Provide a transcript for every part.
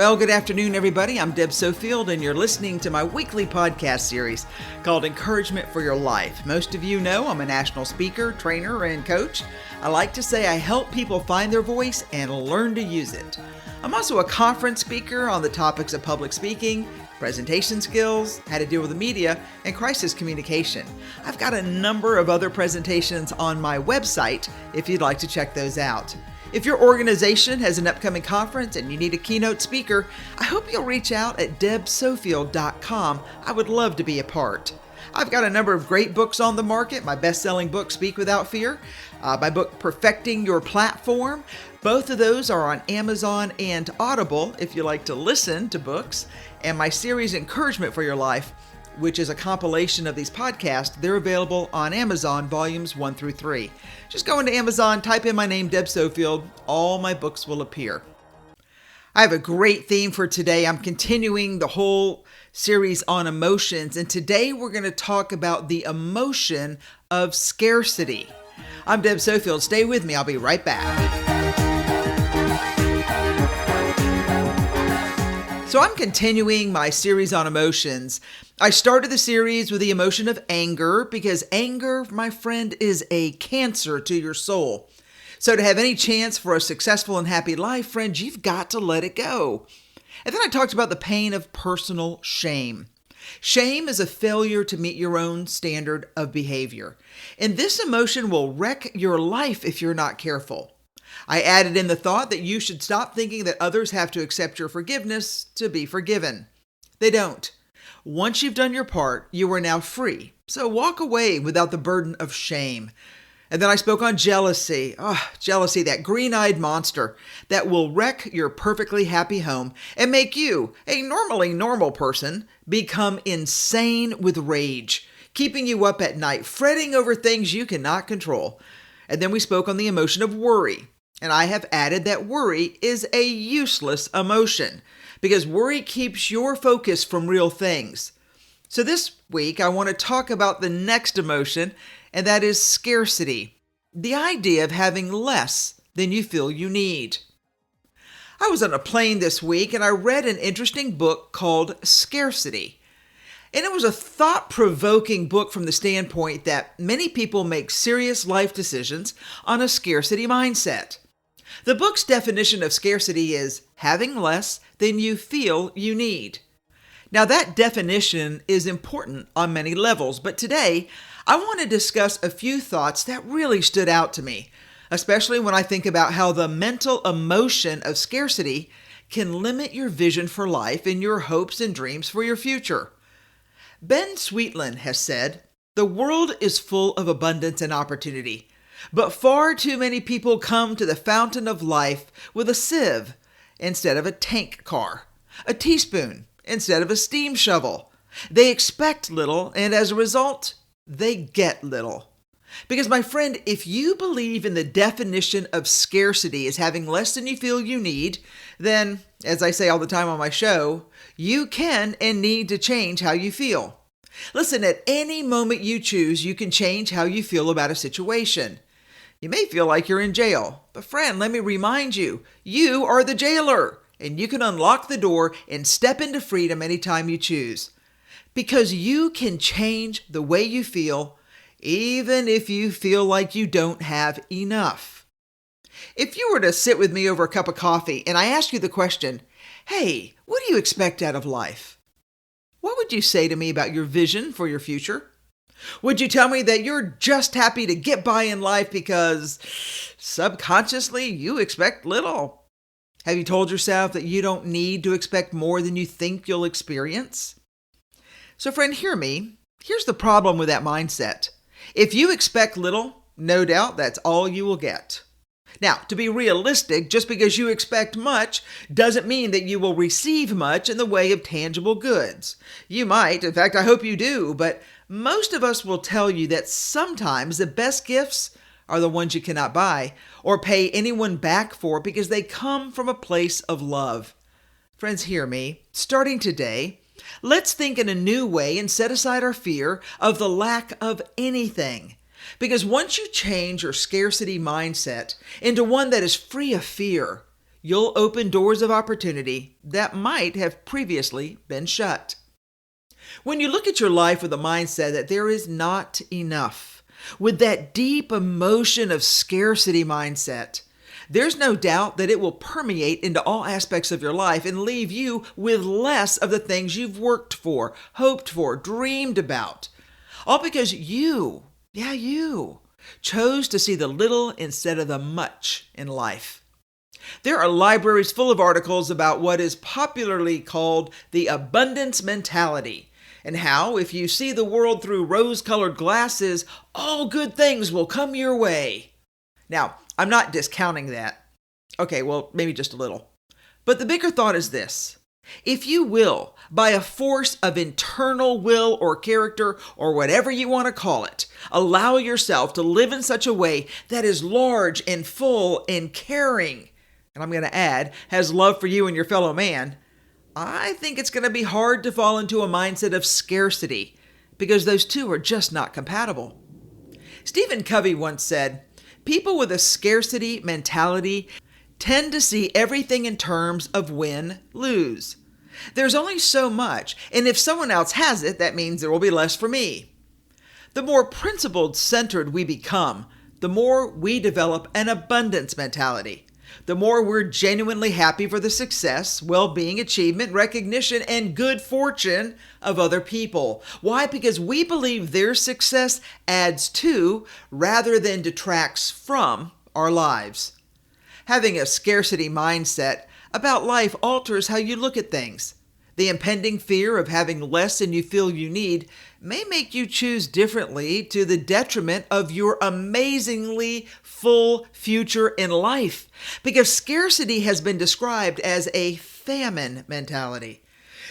Well, good afternoon, everybody. I'm Deb Sofield, and you're listening to my weekly podcast series called Encouragement for Your Life. Most of you know I'm a national speaker, trainer, and coach. I like to say I help people find their voice and learn to use it. I'm also a conference speaker on the topics of public speaking, presentation skills, how to deal with the media, and crisis communication. I've got a number of other presentations on my website if you'd like to check those out. If your organization has an upcoming conference and you need a keynote speaker, I hope you'll reach out at debsofield.com. I would love to be a part. I've got a number of great books on the market. My best-selling book, Speak Without Fear. My book, Perfecting Your Platform. Both of those are on Amazon and Audible if you like to listen to books. And my series, Encouragement for Your Life, which is a compilation of these podcasts, they're available on Amazon, volumes 1 through 3. Just go into Amazon, type in my name, Deb Sofield, all my books will appear. I have a great theme for today. I'm continuing the whole series on emotions, and today we're going to talk about the emotion of scarcity. I'm Deb Sofield. Stay with me. I'll be right back. So I'm continuing my series on emotions. I started the series with the emotion of anger because anger, my friend, is a cancer to your soul. So to have any chance for a successful and happy life, friends, you've got to let it go. And then I talked about the pain of personal shame. Shame is a failure to meet your own standard of behavior. And this emotion will wreck your life if you're not careful. I added in the thought that you should stop thinking that others have to accept your forgiveness to be forgiven. They don't. Once you've done your part, you are now free. So walk away without the burden of shame. And then I spoke on jealousy. Jealousy, that green-eyed monster that will wreck your perfectly happy home and make you, a normally normal person, become insane with rage, keeping you up at night, fretting over things you cannot control. And then we spoke on the emotion of worry. And I have added that worry is a useless emotion because worry keeps your focus from real things. So this week, I want to talk about the next emotion, and that is scarcity. The idea of having less than you feel you need. I was on a plane this week and I read an interesting book called Scarcity. And it was a thought-provoking book from the standpoint that many people make serious life decisions on a scarcity mindset. The book's definition of scarcity is having less than you feel you need. Now that definition is important on many levels, but today I want to discuss a few thoughts that really stood out to me, especially when I think about how the mental emotion of scarcity can limit your vision for life and your hopes and dreams for your future. Ben Sweetland has said, "The world is full of abundance and opportunity, but far too many people come to the fountain of life with a sieve instead of a tank car, a teaspoon instead of a steam shovel. They expect little, and as a result, they get little." Because, my friend, if you believe in the definition of scarcity as having less than you feel you need, then, as I say all the time on my show, you can and need to change how you feel. Listen, at any moment you choose, you can change how you feel about a situation. You may feel like you're in jail, but friend, let me remind you, you are the jailer, and you can unlock the door and step into freedom anytime you choose. Because you can change the way you feel, even if you feel like you don't have enough. If you were to sit with me over a cup of coffee and I ask you the question, "Hey, what do you expect out of life?" What would you say to me about your vision for your future? Would you tell me that you're just happy to get by in life because subconsciously you expect little? Have you told yourself that you don't need to expect more than you think you'll experience? So friend, hear me. Here's the problem with that mindset. If you expect little, no doubt that's all you will get. Now, to be realistic, just because you expect much doesn't mean that you will receive much in the way of tangible goods. You might, in fact, I hope you do, but most of us will tell you that sometimes the best gifts are the ones you cannot buy or pay anyone back for because they come from a place of love. Friends, hear me. Starting today, let's think in a new way and set aside our fear of the lack of anything. Because once you change your scarcity mindset into one that is free of fear, you'll open doors of opportunity that might have previously been shut. When you look at your life with a mindset that there is not enough, with that deep emotion of scarcity mindset, there's no doubt that it will permeate into all aspects of your life and leave you with less of the things you've worked for, hoped for, dreamed about. All because you chose to see the little instead of the much in life. There are libraries full of articles about what is popularly called the abundance mentality, and how if you see the world through rose-colored glasses, all good things will come your way. Now, I'm not discounting that. Okay, well, maybe just a little. But the bigger thought is this. If you will, by a force of internal will or character or whatever you want to call it, allow yourself to live in such a way that is large and full and caring, and I'm going to add, has love for you and your fellow man, I think it's going to be hard to fall into a mindset of scarcity because those two are just not compatible. Stephen Covey once said, people with a scarcity mentality tend to see everything in terms of win-lose. There's only so much, and if someone else has it, that means there will be less for me. The more principled centered we become, the more we develop an abundance mentality. The more we're genuinely happy for the success, well-being, achievement, recognition, and good fortune of other people. Why? Because we believe their success adds to, rather than detracts from, our lives. Having a scarcity mindset about life alters how you look at things. The impending fear of having less than you feel you need may make you choose differently to the detriment of your amazingly full future in life, because scarcity has been described as a famine mentality.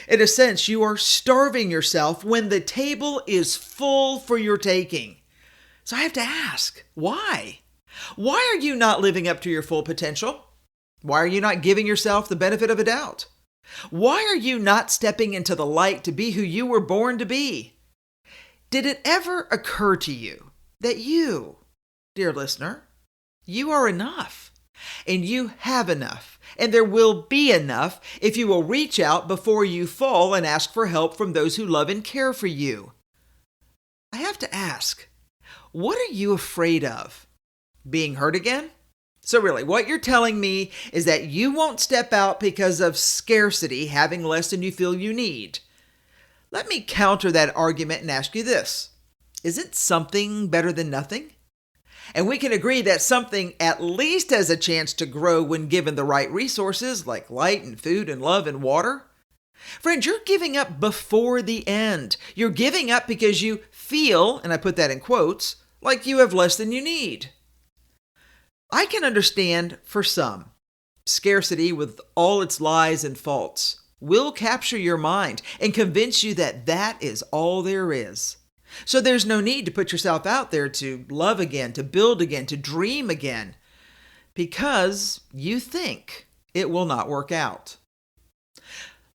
In a sense, you are starving yourself when the table is full for your taking. So I have to ask, why? Why are you not living up to your full potential? Why are you not giving yourself the benefit of a doubt? Why are you not stepping into the light to be who you were born to be? Did it ever occur to you that you, dear listener, you are enough, and you have enough, and there will be enough if you will reach out before you fall and ask for help from those who love and care for you? I have to ask, what are you afraid of? Being hurt again? So really, what you're telling me is that you won't step out because of scarcity, having less than you feel you need. Let me counter that argument and ask you this. Isn't something better than nothing? And we can agree that something at least has a chance to grow when given the right resources like light and food and love and water. Friend, you're giving up before the end. You're giving up because you feel, and I put that in quotes, like you have less than you need. I can understand for some, scarcity with all its lies and faults will capture your mind and convince you that that is all there is. So there's no need to put yourself out there to love again, to build again, to dream again, because you think it will not work out.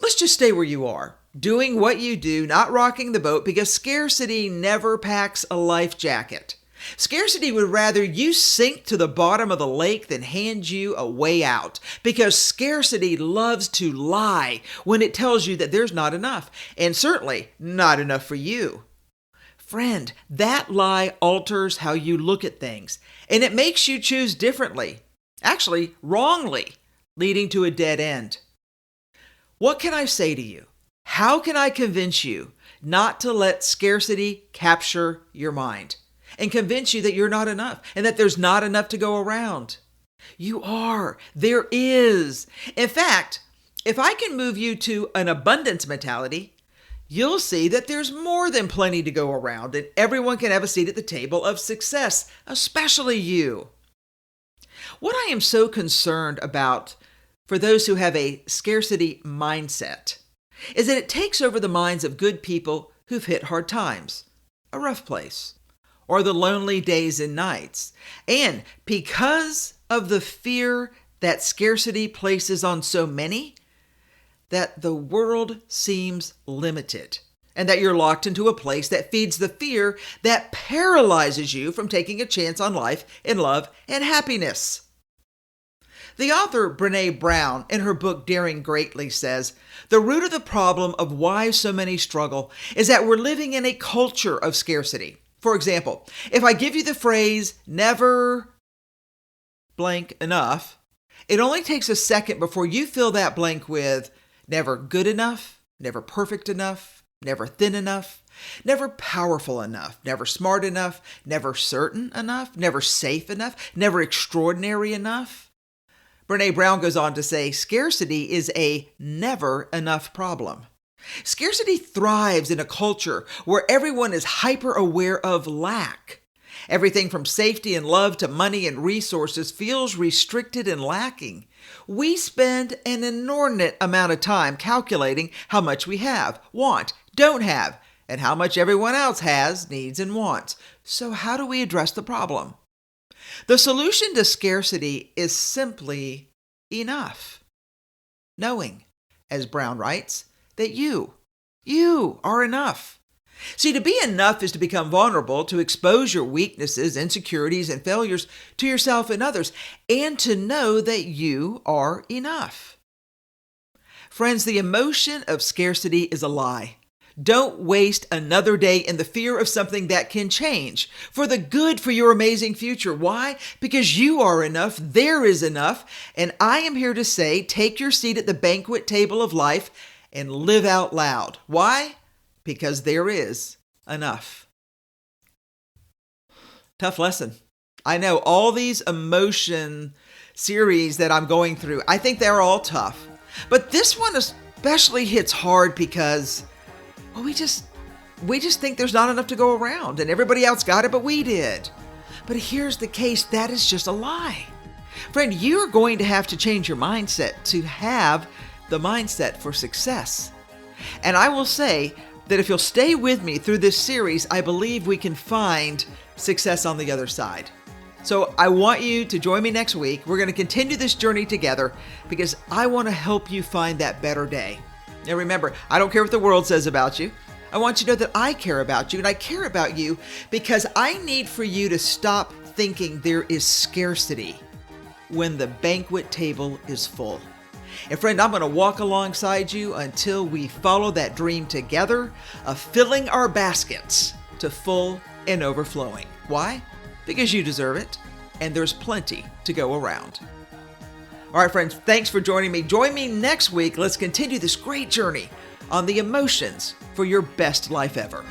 Let's just stay where you are, doing what you do, not rocking the boat, because scarcity never packs a life jacket. Scarcity would rather you sink to the bottom of the lake than hand you a way out, because scarcity loves to lie when it tells you that there's not enough, and certainly not enough for you. Friend, that lie alters how you look at things, and it makes you choose differently, actually wrongly, leading to a dead end. What can I say to you? How can I convince you not to let scarcity capture your mind and convince you that you're not enough and that there's not enough to go around? You are. There is. In fact, if I can move you to an abundance mentality, you'll see that there's more than plenty to go around and everyone can have a seat at the table of success, especially you. What I am so concerned about for those who have a scarcity mindset is that it takes over the minds of good people who've hit hard times, a rough place, or the lonely days and nights. And because of the fear that scarcity places on so many, that the world seems limited and that you're locked into a place that feeds the fear that paralyzes you from taking a chance on life and love and happiness. The author, Brené Brown, in her book Daring Greatly says, the root of the problem of why so many struggle is that we're living in a culture of scarcity. For example, if I give you the phrase, never blank enough, it only takes a second before you fill that blank with never good enough, never perfect enough, never thin enough, never powerful enough, never smart enough, never certain enough, never safe enough, never extraordinary enough. Brené Brown goes on to say, scarcity is a never enough problem. Scarcity thrives in a culture where everyone is hyper aware of lack. Everything from safety and love to money and resources feels restricted and lacking. We spend an inordinate amount of time calculating how much we have, want, don't have, and how much everyone else has, needs, and wants. So how do we address the problem? The solution to scarcity is simply enough. Knowing, as Brown writes, that you are enough. See, to be enough is to become vulnerable, to expose your weaknesses, insecurities, and failures to yourself and others, and to know that you are enough. Friends, the emotion of scarcity is a lie. Don't waste another day in the fear of something that can change for the good for your amazing future. Why? Because you are enough, there is enough, and I am here to say, take your seat at the banquet table of life and live out loud. Why? Because there is enough. Tough lesson. I know all these emotion series that I'm going through, I think they're all tough. But this one especially hits hard because we just think there's not enough to go around and everybody else got it, but we did. But here's the case, that is just a lie. Friend, you're going to have to change your mindset to have the mindset for success. And I will say that if you'll stay with me through this series, I believe we can find success on the other side. So I want you to join me next week. We're going to continue this journey together because I want to help you find that better day. Now remember, I don't care what the world says about you. I want you to know that I care about you, and I care about you because I need for you to stop thinking there is scarcity when the banquet table is full. And friend, I'm going to walk alongside you until we follow that dream together of filling our baskets to full and overflowing. Why? Because you deserve it, and there's plenty to go around. All right, friends, thanks for joining me. Join me next week. Let's continue this great journey on the emotions for your best life ever.